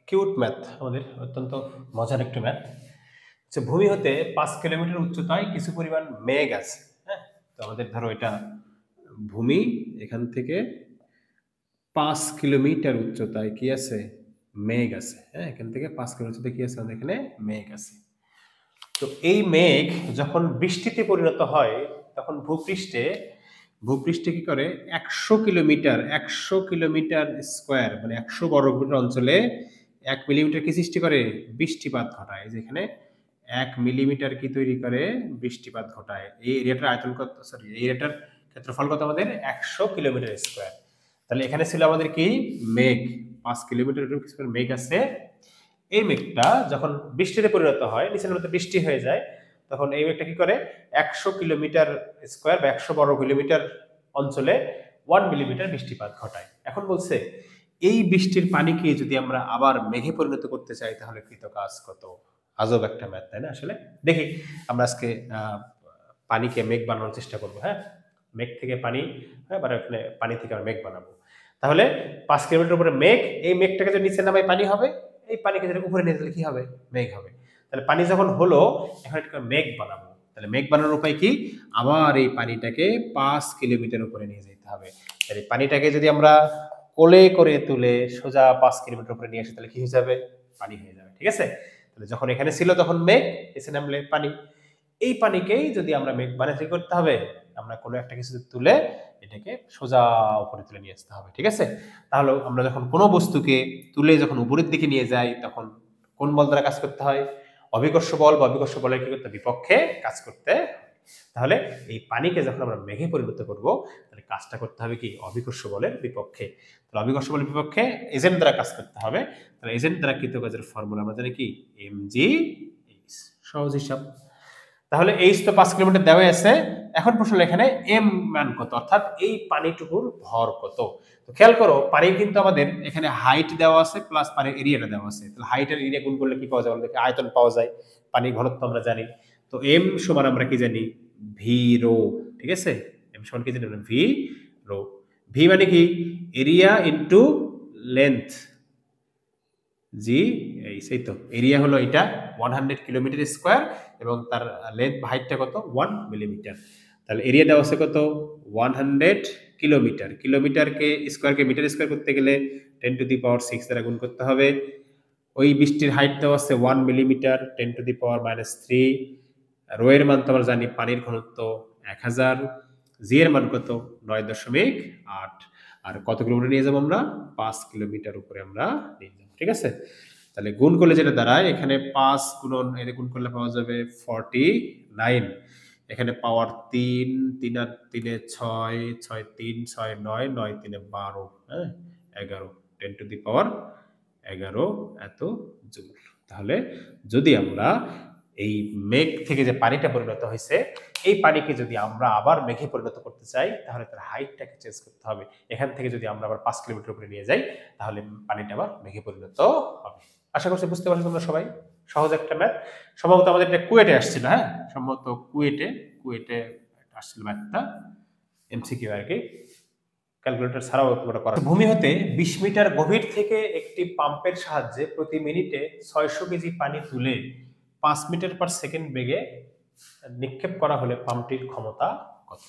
Cute math আমাদের অত্যন্ত মজার একটি ম্যাথ। আচ্ছা, ভূমি হতে 5 কিলোমিটার উচ্চতায় কিছু পরিমাণ মেঘ আছে। হ্যাঁ, তো আমাদের ধরো এটা ভূমি, এখান থেকে 5 কিলোমিটার উচ্চতায় কি আছে, মেঘ আছে। হ্যাঁ, এখান থেকে 5 কিলোমিটার উচ্চতায় কি আছে, আমাদের এখানে মেঘ আছে। তো এই মেঘ যখন বৃষ্টিতে পরিণত হয় তখন ভূপৃষ্ঠে ভূপৃষ্ঠে কি করে, 100 কিলোমিটার 100 কিলোমিটার স্কোয়ার মানে 100 বর্গমিটার অঞ্চলে 1 মিলিমিটার কি সৃষ্টি করে, বৃষ্টিপাত ঘটায়। যেখানে 1 মিলিমিটার কি তৈরি করে, বৃষ্টিপাত ঘটায়। এই এরিয়াটার আয়তন কত, সরি এই এরিয়াটার ক্ষেত্রফল কত আমাদের, 100 কিলোমিটার স্কোয়ার। তাহলে এখানে ছিল আমাদের কি, মেঘ, 5 কিলোমিটার স্কোয়ার মেঘ আছে। এই মেঘটা যখন বৃষ্টিতে পরিণত হয়, নিচের মধ্যে বৃষ্টি হয়ে যায়, তখন এই মেঘটা কি করে, 100 কিলোমিটার স্কোয়ার বা 100 বর্গ কিলোমিটার অঞ্চলে 1 মিলিমিটার বৃষ্টিপাত ঘটায়। এখন বলছে এই বৃষ্টির পানিকে যদি আমরা আবার মেঘে পরিণত করতে চাই তাহলে কৃত কাজ কত। আজব একটা ম্যাথ, তাই না? আসলে দেখি আমরা আজকে পানিকে মেঘ বানানোর চেষ্টা করবো। হ্যাঁ, মেঘ থেকে পানি, হ্যাঁ, বা পানি থেকে আমরা মেঘ বানাবো। তাহলে 5 কিলোমিটার উপরে মেঘ, এই মেঘটাকে যদি নিচে নামায় পানি হবে, এই পানিকে যদি উপরে নিয়ে তাহলে কি হবে, মেঘ হবে। তাহলে পানি যখন হলো, এখন এটাকে মেঘ বানাবো। তাহলে মেঘ বানানোর উপায় কি, আবার এই পানিটাকে 5 কিলোমিটার উপরে নিয়ে যেতে হবে। তাহলে পানিটাকে যদি আমরা কোলে করে তুলে সোজা 5 কিলোমিটার উপরে নিয়ে আসি তাহলে কি হয়ে যাবে, পানি হয়ে যাবে। ঠিক আছে, তাহলে যখন এখানে ছিল তখন মেঘ, এসে নামলে পানি। এই পানিকেই যদি আমরা মেঘ বানাতে করতে হবে, আমরা কোনো একটা কিছু তুলে এটাকে সোজা উপরে তুলে নিয়ে আসতে হবে। ঠিক আছে, তাহলে আমরা যখন কোনো বস্তুকে তুলে যখন উপরের দিকে নিয়ে যাই তখন কোন বল দ্বারা কাজ করতে হয়, অভিকর্ষ বল, বা অভিকর্ষ বলের কি করতে, বিপক্ষে কাজ করতে। তাহলে এই পানিকে যখন আমরা মেঘে পরিণত করব তাহলে কাজটা করতে হবে কি, অভিকর্ষ বলের বিপক্ষে। তাহলে অভিকর্ষ বলের বিপক্ষে এজেন্ট দ্বারা কাজ করতে হবে। তাহলে এজেন্ট দ্বারা কৃত কাজের ফর্মুলা আমরা জানি কি, mg। সহজ হিসাব। তাহলে এইচ তো 5 কিলোমিটার দেওয়া আছে। এখন প্রশ্ন এখানে এম মান কত, অর্থাৎ এই পানিটুকুর ভর কত। তো খেয়াল করো, পানি কিন্তু আমাদের এখানে হাইট দেওয়া আছে প্লাস পানির এরিয়াটা দেওয়া আছে। তাহলে হাইট আর এরিয়া গুণ করলে কি পাওয়া যায়, আমাদের আয়তন পাওয়া যায়, পানির ঘনত্ব আমরা জানি। তো এম সমান আমরা কি জানি, ভি রো। ঠিক আছে, এম সমান কি জানি, ভি রো। ভি মানে কি, এরিয়া ইনটু লেন্থ, জি এই সেই তো এরিয়া হলো এটা 100 কিলোমিটার স্কোয়ার এবং তার লেন্থ হাইটটা কত, 1 মিলিমিটার। তাহলে এরিয়া দেওয়া আছে কত, 100 কিলোমিটার। কিলোমিটারকে স্কোয়ারকে মিটার স্কোয়ার করতে গেলে 10⁻⁶ দ্বারা গুণ করতে হবে। ওই বৃষ্টির হাইট দেওয়া আছে 1 মিলিমিটার, 10⁻³ রো এর মান তো আমরা জানি, পানির ঘনত্ব 1000, জি এর মান কত, 9.8। আর কত কিলোমিটার নিয়ে যাবো আমরা, 5 কিলোমিটার উপরে আমরা নিয়ে যাবো। ঠিক আছে, তাহলে গুণ করলে যেটা দাঁড়ায়, এখানে 5 গুণন এর গুণ করলে পাওয়া যাবে 49। এখানে পাওয়ার 3, 3 আর 3 6, 6 3 6 9, 9 3 12, হ্যাঁ 11, 10⁻11 এত জুল। তাহলে যদি আমরা এই মেঘ থেকে যে পানিটা পরিণত হয়েছে, এই পানিকে যদি আমরা আবার মেঘে পরিণত করতে চাই তাহলে তার হাইটটাকে চেঞ্জ করতে হবে। এখান থেকে যদি আমরা আবার 5 কিলোমিটার উপরে নিয়ে যাই তাহলে পানিটা আবার মেঘে পরিণত হবে। আশা করছি বুঝতে পারছো তোমরা সবাই। সহজ একটা ম্যাথ, সম্ভবত আমাদের এটা কুয়েটে আসছিল। হ্যাঁ, সম্ভবত কুয়েটে আসছিল ম্যাথটা, এমসিকিউ আর কি, ক্যালকুলেটর ছাড়াও পুরোটা করা। ভূমি হতে 20 মিটার গভীর থেকে একটি পাম্পের সাহায্যে প্রতি মিনিটে 600 কেজি পানি তুলে 5 মিটার পার সেকেন্ড বেগে নিক্ষেপ করা হলে পাম্পটির ক্ষমতা কত।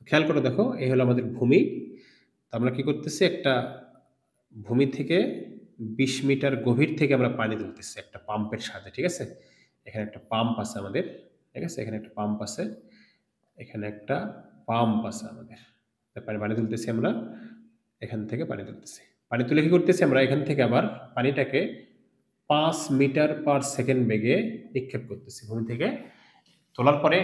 খেয়াল করে দেখো, এই হলো আমাদের ভূমি। আমরা কি করতেছি, একটা ভূমি থেকে 20 মিটার গভীর থেকে আমরা পানি তুলতেছি একটা পাম্পের সাহায্যে। ঠিক আছে, এখানে একটা পাম্প আছে আমাদের। ঠিক আছে, এখানে একটা পাম্প আছে, এখানে একটা পাম্প আছে আমাদের। পানি তুলতেছি আমরা, এখান থেকে পানি তুলতেছি। পানি তুলে কি করতেছি আমরা, এখান থেকে আবার পানিটাকে 5 মিটার পার সেকেন্ড বেগে নিক্ষেপ করতেছি। ভূমি থেকে তোলার পরে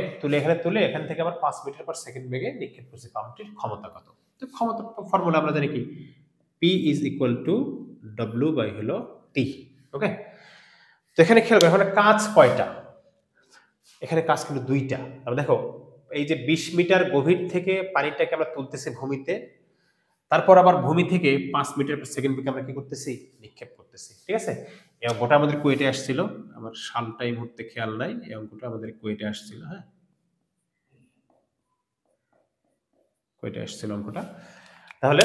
এখান থেকে আবার 5 মিটার পার সেকেন্ড বেগে নিক্ষেপ করছি। পাম্পটির ক্ষমতা কত। তো ক্ষমতা ফর্মুলা আমরা জানি কি, P is equal to W by হলো টি। ওকে, তো এখানে খেয়াল করো, এখানে কাজ কয়টা, এখানে কাজ কিন্তু দুইটা। আমরা দেখো, এই যে 20 মিটার গভীর থেকে পানিটাকে আমরা তুলতেছি ভূমিতে, তারপর আবার ভূমি থেকে 5 মিটার পার সেকেন্ড বেগে আমরা কি করতেছি, নিক্ষেপ করতেছি। ঠিক আছে, এই অঙ্কটা আমাদের কুয়েটে আসছিল, আমার সালটা এই মুহূর্তে খেয়াল নাই, এই অঙ্কটা আমাদের কুয়েটে আসছিল। হ্যাঁ, কুয়েটে আসছিল অঙ্কটা। তাহলে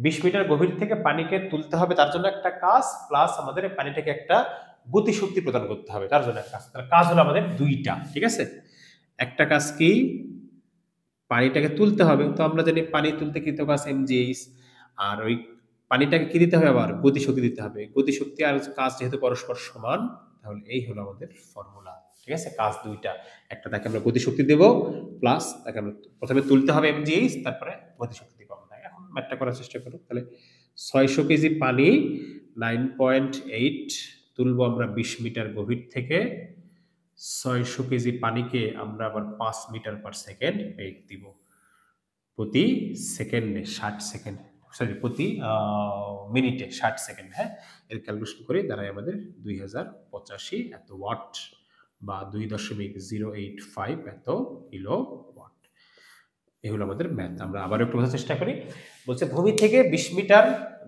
20 মিটার গভীর থেকে পানিকে তুলতে হবে, তার জন্য একটা কাজ, প্লাস আমাদের পানিটাকে একটা গতিশক্তি প্রদান করতে হবে, তার জন্য একটা কাজ। তাহলে কাজ হলো আমাদের দুইটা, ঠিক আছে। একটা কাজ কি, পানিটাকে তুলতে হবে, তো আমরা জানি পানি তুলতে কৃতকাজ mgh, আর ওই পানিটাকে কি দিতে হবে, আবার গতিশক্তি দিতে হবে। গতিশক্তি আর কাজ যেহেতু পরস্পর সমান, তাহলে এই হলো আমাদের ফর্মুলা, ঠিক আছে। কাজ দুইটা, একটা তাকে আমরা গতিশক্তি দেব, প্লাস তাকে আমরা প্রথমে তুলতে হবে mgh, তারপরে গতিশক্তি দিব আমরা। এখন ম্যাথটা করার চেষ্টা করো। তাহলে 600 কেজি পানি 9.8 তুলবো আমরা 20 মিটার গভীর থেকে। 600 কেজি পানিকে আমরা আবার 5 মিটার পার সেকেন্ড বেগ দিব, প্রতি সেকেন্ডে 60 সেকেন্ড, সরি প্রতি মিনিটে 60 সেকেন্ড। হ্যাঁ, এর ক্যালকুলেশন করে দাঁড়ায় আমাদের 2085 এত ওয়াট, বা 2.085 এত কিলো ওয়াট। এই হলো আমাদের ম্যাথ। আমরা আবার একটু বোঝার চেষ্টা করি। বলছে ভূমি থেকে 20 মিটার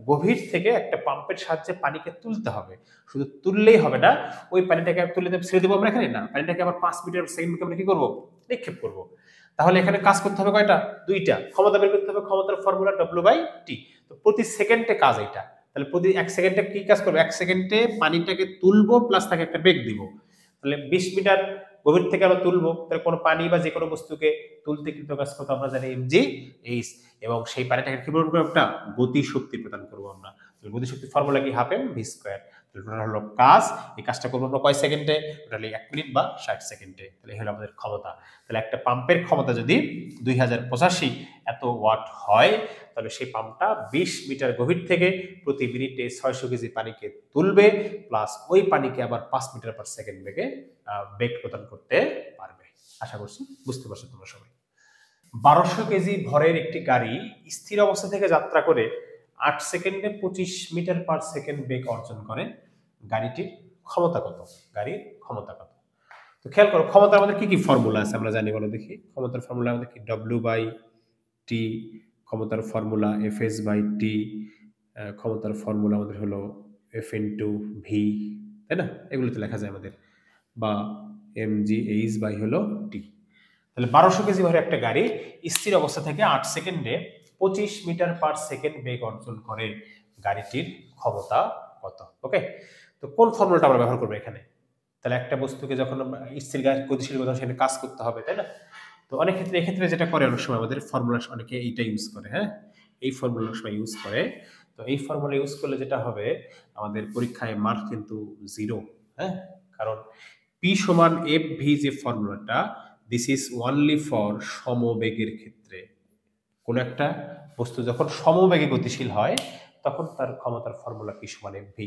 গভীর থেকে একটা পাম্পের সাহায্যে পানিকে তুলতে হবে। শুধু তুললেই হবে না, ওই পানিটাকে তুলে ছেড়ে দেবো আমরা এখানে না, পানিটাকে আবার 5 মিটার সেকেন্ডকে আমরা কি করবো, নিক্ষেপ করব। তাহলে এখানে কাজ করতে হবে কয়টা, দুইটা। ক্ষমতা বের করতে হবে, ক্ষমতার ফর্মুলা W/T। তো প্রতি সেকেন্ডে কাজ এটা। তাহলে প্রতি 1 সেকেন্ডে কি কাজ করবে, 1 সেকেন্ডে পানিটাকে তুলবো প্লাস তাকে একটা বেগ দিব। তাহলে 20 মিটার গভীর থেকে আমরা তুলবো, তাহলে কোনো পানি বা যে কোনো বস্তুকে তুলতে কৃতকাজ কত আমরা জানি mgh, এবং সেই পানিটাকে কি প্রদান করবো, একটা গতি শক্তি প্রদান করবো আমরা। তাহলে গতি শক্তির ফর্মুলা কি, হাফ m v স্কয়ার। তাহলে টোটাল হলো কাজ, এই কাজটা করবো আমরা কয় সেকেন্ডে, টোটালি 1 মিনিট বা 60 সেকেন্ডে। তাহলে এই হলো আমাদের ক্ষমতা। তাহলে একটা পাম্পের ক্ষমতা যদি 2085 এত ওয়াট হয়, তাহলে সেই পাম্পটা 20 মিটার গভীর থেকে প্রতি মিনিটে 600 কেজি পানিকে তুলবে, প্লাস ওই পানিকে আবার 5 মিটার পার সেকেন্ড বেগে বেগ প্রদান করতে পারবে। আশা করছি বুঝতে পারছো তোমরা সবাই। 1200 কেজি ভরের একটি গাড়ি স্থির অবস্থা থেকে যাত্রা করে 8 সেকেন্ডে 25 মিটার পার সেকেন্ড বেগ অর্জন করে। গাড়িটির ক্ষমতা কত, গাড়ির ক্ষমতা কত। তো খেয়াল করো, ক্ষমতার আমাদের কি কি ফর্মুলা আছে আমরা জানি, বলো দেখি। ক্ষমতার ফর্মুলা আমাদের কি, W/T, ক্ষমতার ফর্মুলা Fs/T, ক্ষমতার ফর্মুলা আমাদের হলো F/V, তাই না, এগুলো তো লেখা যায় আমাদের, বা mgh হলো T। তাহলে 1200 কেজি ভরে একটা গাড়ি স্থির অবস্থা থেকে 8 সেকেন্ডে 25 মিটার পার সেকেন্ড বেগ অর্জন করে। গাড়িটির ক্ষমতা কত। ওকে, তো কোন ফর্মুলাটা আমরা ব্যবহার করবো এখানে। তাহলে একটা বস্তুকে যখন স্থির গতিশীল কথা সেখানে কাজ করতে হবে, তাই না। তো অনেক ক্ষেত্রে এক্ষেত্রে যেটা করে, অনেক সময় আমাদের ফর্মুলা অনেকে এইটা ইউজ করে, হ্যাঁ, এই ফর্মুলা সময় ইউজ করে। তো এই ফর্মুলা ইউজ করলে যেটা হবে, আমাদের পরীক্ষায় মার্ক কিন্তু 0, হ্যাঁ, কারণ P সমান FV যে ফর্মুলাটা, দিস ইজ ওনলি ফর সমবেগের ক্ষেত্রে। কোন একটা বস্তু যখন সমবেগে গতিশীল হয়, তখন তার ক্ষমতার ফর্মুলা P সমান FV।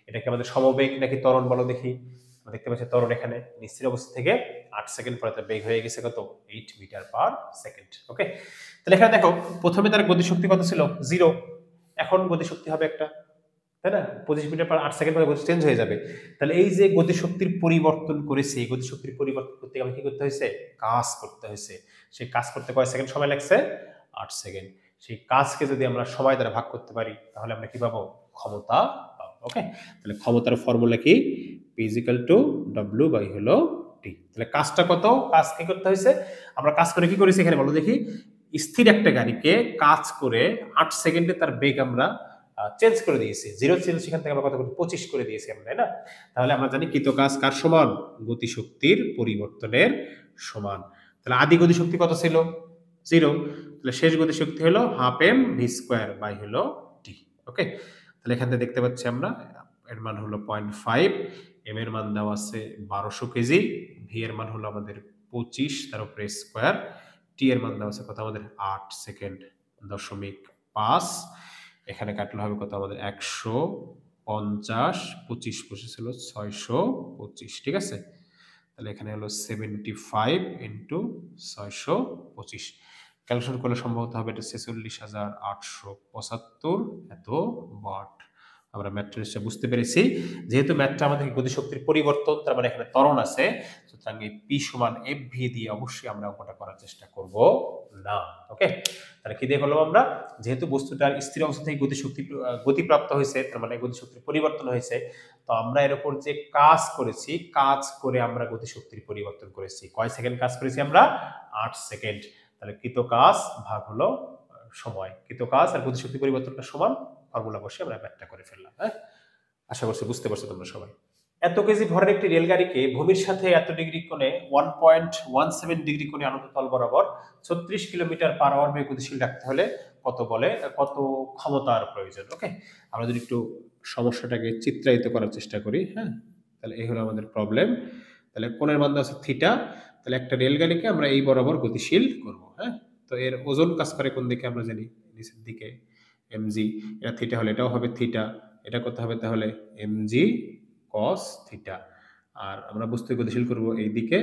এটাকে আমাদের সমবেগ নাকি ত্বরণ বলো দেখি। আমরা দেখতে পাচ্ছি ত্বরণ এখানে স্থির অবস্থা থেকে 8 সেকেন্ড পরে তার বেগ হয়ে গেছে কত, 8 মিটার পার সেকেন্ড। ওকে, তাহলে এখানে দেখো প্রথমে তার গতিশক্তি কত ছিল, 0, এখন গতিশক্তি হবে একটা, তাই না। 25 মিটার পার 8 সেকেন্ড পরে গতি চেঞ্জ হয়ে যাবে। তাহলে এই যে গতিশক্তির পরিবর্তন করেছে, এই গতিশক্তির পরিবর্তন করতে আমাকে কি করতে হয়েছে, কাজ করতে হয়েছে। সেই কাজ করতে কয় সেকেন্ড সময় লাগছে, 8 সেকেন্ড। সেই কাজকে যদি আমরা সময় দ্বারা ভাগ করতে পারি, তাহলে আমরা কি পাবো, ক্ষমতা পাবো। ওকে, তাহলে ক্ষমতার ফর্মুলা কি, P = W/T। তাহলে কাজটা কত, কাজ কি করতে হয়েছে, আমরা কাজ করে কি করেছি এখানে বলো দেখি। স্থির একটা গাড়িকে কাজ করে 8 সেকেন্ডে তার বেগ আমরা চেঞ্জ করে দিয়েছি, 0 ছিল সেখান থেকে আমরা কত করে 25 করে দিয়েছি আমরা, তাই না। তাহলে আমরা জানি কৃত কাজ কার সমান, গতিশক্তির পরিবর্তনের সমান। তাহলে আদি গতিশক্তি কত ছিল, 0। তাহলে শেষ গতিশক্তি হলো half m v square by হলো t। ওকে, তাহলে এখান থেকে দেখতে পাচ্ছি আমরা এর মান হলো 0.5, m এর মান দেওয়া আছে 1200 কেজি, v এর মান হলো আমাদের 25, তার উপরে স্কয়ার, t এর মান দেওয়া আছে কত আমাদের 8 সেকেন্ড দশমিক 5। এখানে কাটলে হবে কত আমাদের 150, 25 ছিল 625, ঠিক আছে। তাহলে এখানে হলো 75 ইন্টু 625, ক্যালকুলেশন করলে সম্ভবত হবে এটা 46,875 এত ওয়াট। আমরা ম্যাথটা বুঝতে পেরেছি। যেহেতু ম্যাথটা আমাদের গতিশক্তির পরিবর্তন, তার মানে এখানে ত্বরণ আছে, সুতরাং এই P সমান FV দিয়ে অবশ্যই আমরা অঙ্কটা করার চেষ্টা করব না। ওকে, তাহলে কি দিয়ে করলাম আমরা, যেহেতু বস্তুটার স্থির অবস্থা থেকে গতিপ্রাপ্ত হয়েছে, তার মানে গতিশক্তির পরিবর্তন হয়েছে, তো আমরা এর উপর যে কাজ করেছি, কাজ করে আমরা গতিশক্তির পরিবর্তন করেছি। কয় সেকেন্ড কাজ করেছি আমরা, 8 সেকেন্ড। তাহলে কৃত কাজ ভাগ হলো সময়, কৃত কাজ আর গতিশক্তি পরিবর্তনটা সমান, ফর্মুলা বসে আমরা ব্যাখ্যা করে ফেললাম। হ্যাঁ, আশা করছি বুঝতে পারছো তোমরা সবাই। এত কেজি ভরের একটি রেলগাড়িকে ভূমির সাথে এত ডিগ্রি কোণে 1.17 ডিগ্রি কোণে আনত তল বরাবর 36 কিলোমিটার পার আওয়ার বেগে গতিশীল রাখতে হলে কত বলে, কত ক্ষমতার প্রয়োজন। ওকে, আমরা যদি একটু সমস্যাটাকে চিত্রায়িত করার চেষ্টা করি। হ্যাঁ, তাহলে এই হলো আমাদের প্রবলেম। তাহলে কোণের মান আছে থিটা, তাহলে একটা রেলগাড়িকে আমরা এই বরাবর গতিশীল করব। হ্যাঁ, তো এর ওজন কাজ করে কোন দিকে আমরা জানি, নিচের দিকে এমজি, এটা থিটা হলে এটাও হবে থিটা, এটা কত হবে তাহলে এমজি কস থিটা। আর আমরা বস্তু গতিশীল করব এই দিকে,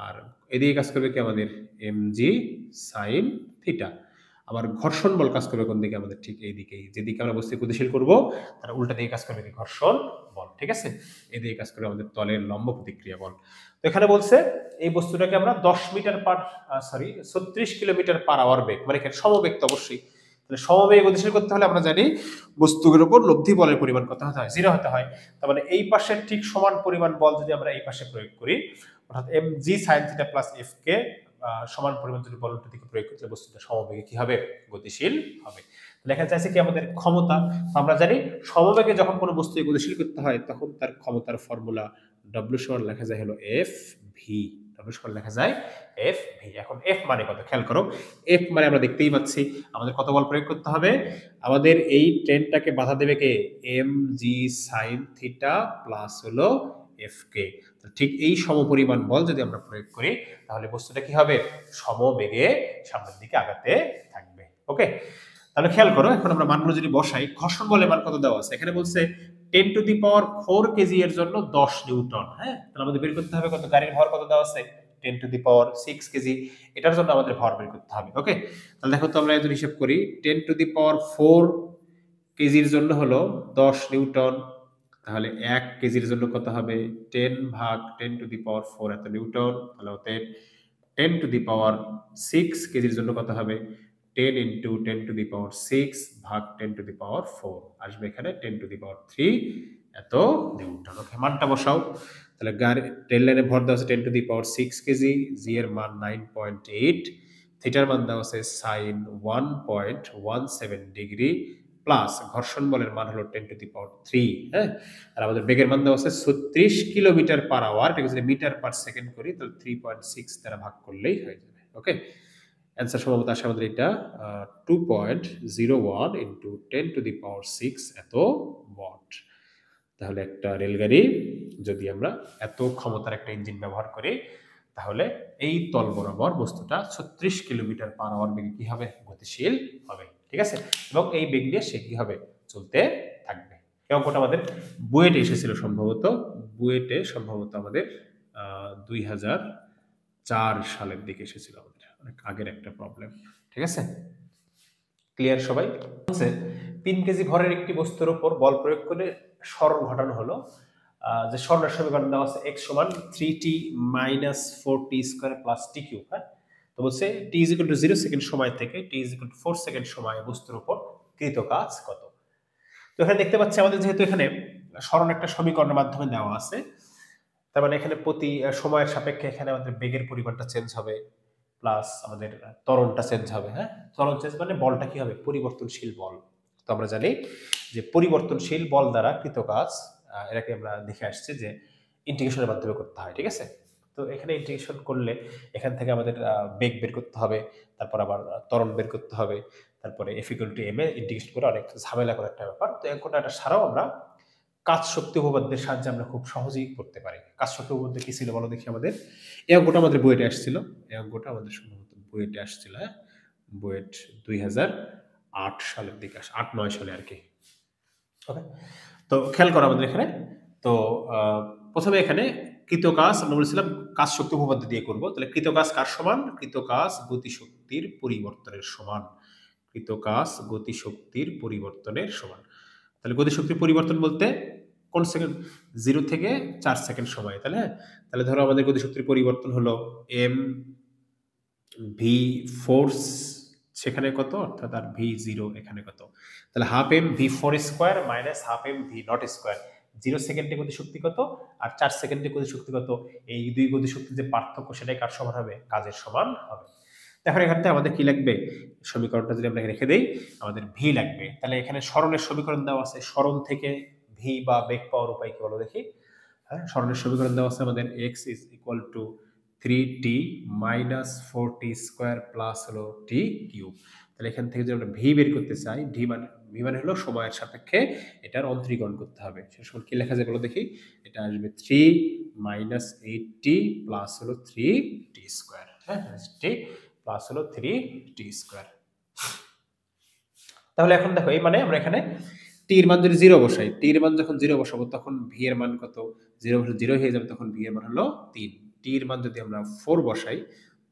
আর এদিকে কাজ করবে কি আমাদের এমজি সাইন থিটা। আবার ঘর্ষণ বল কাজ করবে কোন দিকে আমাদের, ঠিক এই দিকেই, যেদিকে আমরা বস্তু গতিশীল করব তার উল্টা দিকে কাজ করবে কি ঘর্ষণ বল। ঠিক আছে, এদিকে কাজ করবে আমাদের তলের লম্ব প্রতিক্রিয়া বল। তো এখানে বলছে এই বস্তুটাকে আমরা 36 কিলোমিটার পার আওয়ার বেগ, মানে এখানে সমবেগ তো অবশ্যই, তাহলে সমবেগে গতিশীল করতে হলে আমরা জানি বস্তুর উপর লব্ধি বলের পরিমাণ কত হতে হয়, 0 হতে হয়। তার মানে এই পাশের ঠিক সমান পরিমাণ বল যদি আমরা এই পাশে প্রয়োগ করি, অর্থাৎ mg sin theta plus f কে সমান পরিমাণ যদি বল উল্টো দিকে প্রয়োগ করি, তাহলে বস্তুটা সমবেগে কি হবে, গতিশীল হবে। তাহলে এখানে চাইছে কি আমাদের ক্ষমতা। আমরা জানি সমবেগে যখন কোনো বস্তু গতিশীল করতে হয় তখন তার ক্ষমতার ফর্মুলা w সমান লেখা যায় হলো f v, w সমান লেখা যায় f v। এখন f মানে কত খেয়াল করো, f মানে আমরা দেখতেই পাচ্ছি আমাদের কত বল প্রয়োগ করতে হবে, আমাদের এই ট্রেনটাকে বাধা দেবে কে mg sin থিটা প্লাস হলো f কে। ঠিক এই সমপরিমাণ বল যদি আমরা প্রয়োগ করি তাহলে বস্তুটা কি হবে, সমবেগে সামনের দিকে আগাতে থাকবে। ওকে, তাহলে খেয়াল করো এখন আমরা মানগুলো যদি বসাই, ঘর্ষণ বলের মান কত দেওয়া আছে, এখানে বলছে 10 টু দি পাওয়ার 4 কেজি এর জন্য 10 নিউটন। হ্যাঁ, তাহলে আমাদের বের করতে হবে কত, গাড়ির ভর কত দেওয়া আছে 10 টু দি পাওয়ার 6 কেজি, এটার জন্য আমাদের ভর বের করতে হবে। ওকে, তাহলে দেখো তো আমরা যদি হিসাব করি 10 টু দি পাওয়ার 4 কেজির জন্য হলো 10 নিউটন, তাহলে 1 কেজির জন্য কত হবে 10 ভাগ 10 টু দি পাওয়ার 4 এত নিউটন, তাহলে হতে 10 টু দি পাওয়ার 6 কেজির জন্য কত হবে 10 ইন্টু 10 টু দি পাওয়ার 6 ভাগ 10 টু দি পাওয়ার 4 আসবে এখানে 10 টু দি পাওয়ার 3 এত নিউটন। ওকে, মানটা বসাও। তাহলে গাড়ি রেল লাইনে ভর দেওয়া আছে 10 টু দি পাওয়ার 6 কেজি, জি এর মান 9.8, থিটার মান দেওয়া আছে সাইন 1.17 ডিগ্রি, প্লাস ঘর্ষণ বলের মান হলো 10 টু দি পাওয়ার 3। হ্যাঁ, আর আমাদের বেগের মান দেওয়া আছে 36 কিলোমিটার পার আওয়ার, এটাকে যদি মিটার পার সেকেন্ড করি তাহলে 3.6 দ্বারা ভাগ করলেই হয়ে যাবে। ওকে, অ্যান্সার সম্ভবত আসে আমাদের এটা 2.01 ইন্টু 10 টু দি পাওয়ার 6 এত ওয়াট। তাহলে একটা রেলগাড়ি যদি আমরা এত ক্ষমতার একটা ইঞ্জিন ব্যবহার করি তাহলে এই তল বরাবর বস্তুটা 36 কিলোমিটার পার আওয়ার বেগে কি হবে, গতিশীল হবে। ঠিক আছে, এবং এই বেগ নিয়ে সে কি হবে, চলতে থাকবে। এই অঙ্কটা আমাদের বুয়েটে এসেছিল সম্ভবত, বুয়েটে সম্ভবত আমাদের 2004 সালের দিকে এসেছিল, আমাদের অনেক আগের একটা প্রবলেম। ঠিক আছে, ক্লিয়ার সবাই? 3 কেজি ভরের একটি বস্তুর উপর বল প্রয়োগ করে সরণ ঘটানো হলো, যে সরণের সমীকরণ দেওয়া আছে x সমান 3t minus 4t square plus t cube. হ্যাঁ, তো বলছে t is equal two 0 second সময় থেকে t is equal two 4 second সময়ে বস্তুর উপর কৃত কাজ কত। তো এখানে দেখতে পাচ্ছি আমাদের যেহেতু এখানে সরণ একটা সমীকরণের মাধ্যমে দেওয়া আছে, তার মানে এখানে প্রতি সময়ের সাপেক্ষে এখানে আমাদের বেগের পরিমাণটা চেঞ্জ হবে, প্লাস আমাদের ত্বরণটা চেঞ্জ হবে। হ্যাঁ, ত্বরণ চেঞ্জ মানে বলটা কি হবে, পরিবর্তনশীল বল। তো আমরা জানি যে পরিবর্তনশীল বল দ্বারা কৃত কাজ, এটাকে আমরা দেখে আসছি যে ইন্টিগ্রেশনের মাধ্যমে করতে হয়। ঠিক আছে, তো এখানে ইন্টিগ্রেশন করলে এখান থেকে আমাদের বেগ বের করতে হবে, তারপর আবার ত্বরণ বের করতে হবে, তারপরে F equal to m a integration করে অনেক ঝামেলা করে একটা ব্যাপার। তো এখন একটা সারাও আমরা কাজ শক্তি উপপাদ্যের সাহায্যে আমরা খুব সহজেই করতে পারি। কাজ শক্তি উপপাদ্য কি ছিল বলো দেখি আমাদের, এই অঙ্কটা আমাদের বইয়েটে আসছিল, এই অঙ্কটা আমাদের সম্ভবত বইয়েটে আসছিল। হ্যাঁ, বুয়েট 2008 সালের দিকে 8-9 সালে আর কি। ওকে, তো খেয়াল করো আমাদের এখানে, তো প্রথমে এখানে কৃত কাজ আমরা বলেছিলাম কাজ শক্তি উপপাদ্য দিয়ে করব। তাহলে কৃত কাজ কার সমান, কৃত কাজ গতিশক্তির পরিবর্তনের সমান, কৃত কাজ গতিশক্তির পরিবর্তনের সমান। তাহলে গতিশক্তির পরিবর্তন বলতে কোন সেকেন্ড, 0 থেকে 4 সেকেন্ড সময়। তাহলে তাহলে ধরো আমাদের গতিশক্তির পরিবর্তন হলো এম ভি ফোর্স সেখানে কত, অর্থাৎ আর ভি 0 এখানে কত, তাহলে half m v 4 square minus half m v naught square. 0 সেকেন্ডে গতিশক্তি কত আর 4 সেকেন্ডে গতিশক্তি কত, এই দুই গতিশক্তির যে পার্থক্য সেটাই কার সমান হবে, কাজের সমান হবে। এখন এখান থেকে আমাদের কি লাগবে, সমীকরণটা যদি আমরা রেখে দেই আমাদের ভি লাগবে। তাহলে এখানে সরণের সমীকরণ দেওয়া আছে, সরণ থেকে ভি বা বেগ পাওয়ার উপায় কি বলো দেখি। হ্যাঁ, সরণের সমীকরণ দেওয়া আছে আমাদের x is equal two 3t minus 4t square plus হলো টি কিউব। তাহলে এখান থেকে যদি আমরা ভি বের করতে চাই, ভি মানে হলো সময়ের সাপেক্ষে এটার অন্তরীকরণ করতে হবে। সে সময় কি লেখা যায় বলো দেখি। এটা আসবে 3 মাইনাস 8t প্লাস হলো 3t স্কোয়ার। হ্যাঁ, টি প্লাস হলো 3t স্কোয়ার। তাহলে এখন দেখো এই মানে আমরা এখানে টি এর মান যদি 0 বসাই, টি এর মান যখন 0 বসাবো তখন ভি এর মান কত, 0 বসে 0 হয়ে যাবে, তখন ভি এর মান হলো 3। টি এর মান যদি আমরা 4 বসাই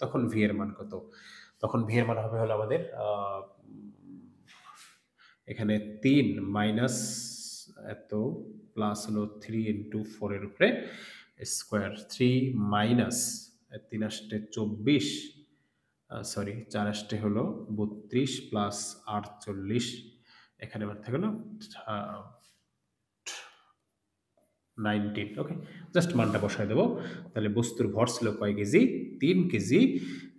তখন ভি এর মান কত, তখন ভি এর মান হবে হলো আমাদের এখানে 3 মাইনাস এত প্লাস হলো 3 ইনটু 4 এর উপরে স্কয়ার, 3 মাইনাস 3 আসতে 24, সরি 4 আসতে হলো 32 প্লাস 48, এখানে আমার থাকলো 19। ওকে, জাস্ট মানটা বসায় দেবো। তাহলে বস্তুর ভর ছিল কয় কেজি, 3 কেজি।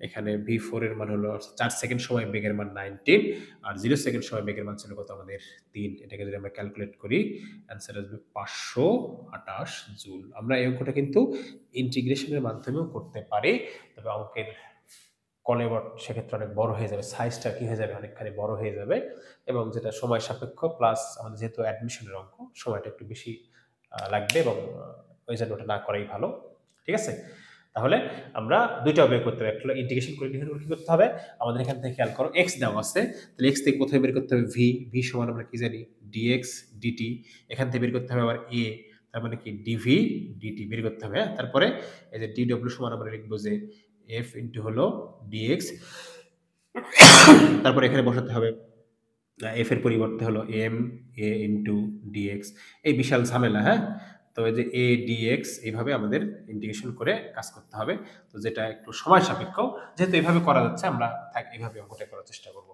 এখানে v4 এর মান হলো 4 সেকেন্ড সময় বেগের মান 19, আর 0 সেকেন্ড সময় বেগের মান ছিল কত আমাদের 3। এটাকে যদি আমরা ক্যালকুলেট করি অ্যান্সার আসবে 528 জুল। আমরা এই অঙ্কটা কিন্তু ইন্টিগ্রেশনের মাধ্যমেও করতে পারি, তবে অঙ্কের কলেবর সেক্ষেত্রে অনেক বড় হয়ে যাবে, সাইজটা কি হয়ে যাবে অনেকখানি বড় হয়ে যাবে, এবং যেটা সময় সাপেক্ষ প্লাস আমাদের যেহেতু অ্যাডমিশনের অঙ্ক সময়টা একটু বেশি লাগবে, এবং ওই জন্য ওটা না করাই ভালো। ঠিক আছে, তাহলে আমরা দুইটা বের করতে হবে, একটা ইন্টিগ্রেশন করে কি করতে হবে আমাদের এখান থেকে খেয়াল করো x দেওয়া আছে, তাহলে x থেকে প্রথমে বের করতে হবে v সমান আমরা কি জানি dx dt, এখান থেকে বের করতে হবে আবার a, তার মানে কি dv dt বের করতে হবে। তারপরে এই যে dw সমান আমরা লিখবো যে f ইনটু হলো dx, তারপরে এখানে বসাতে হবে f এর পরিবর্তে হলো m a ইনটু dx, এই বিশাল ঝামেলা। হ্যাঁ, তো এই যে a dx এইভাবে আমাদের ইন্টিগ্রেশন করে কাজ করতে হবে, তো যেটা একটু সময় সাপেক্ষ, যেহেতু এইভাবে করা যাচ্ছে আমরা এইভাবে অঙ্কটা করার চেষ্টা করব।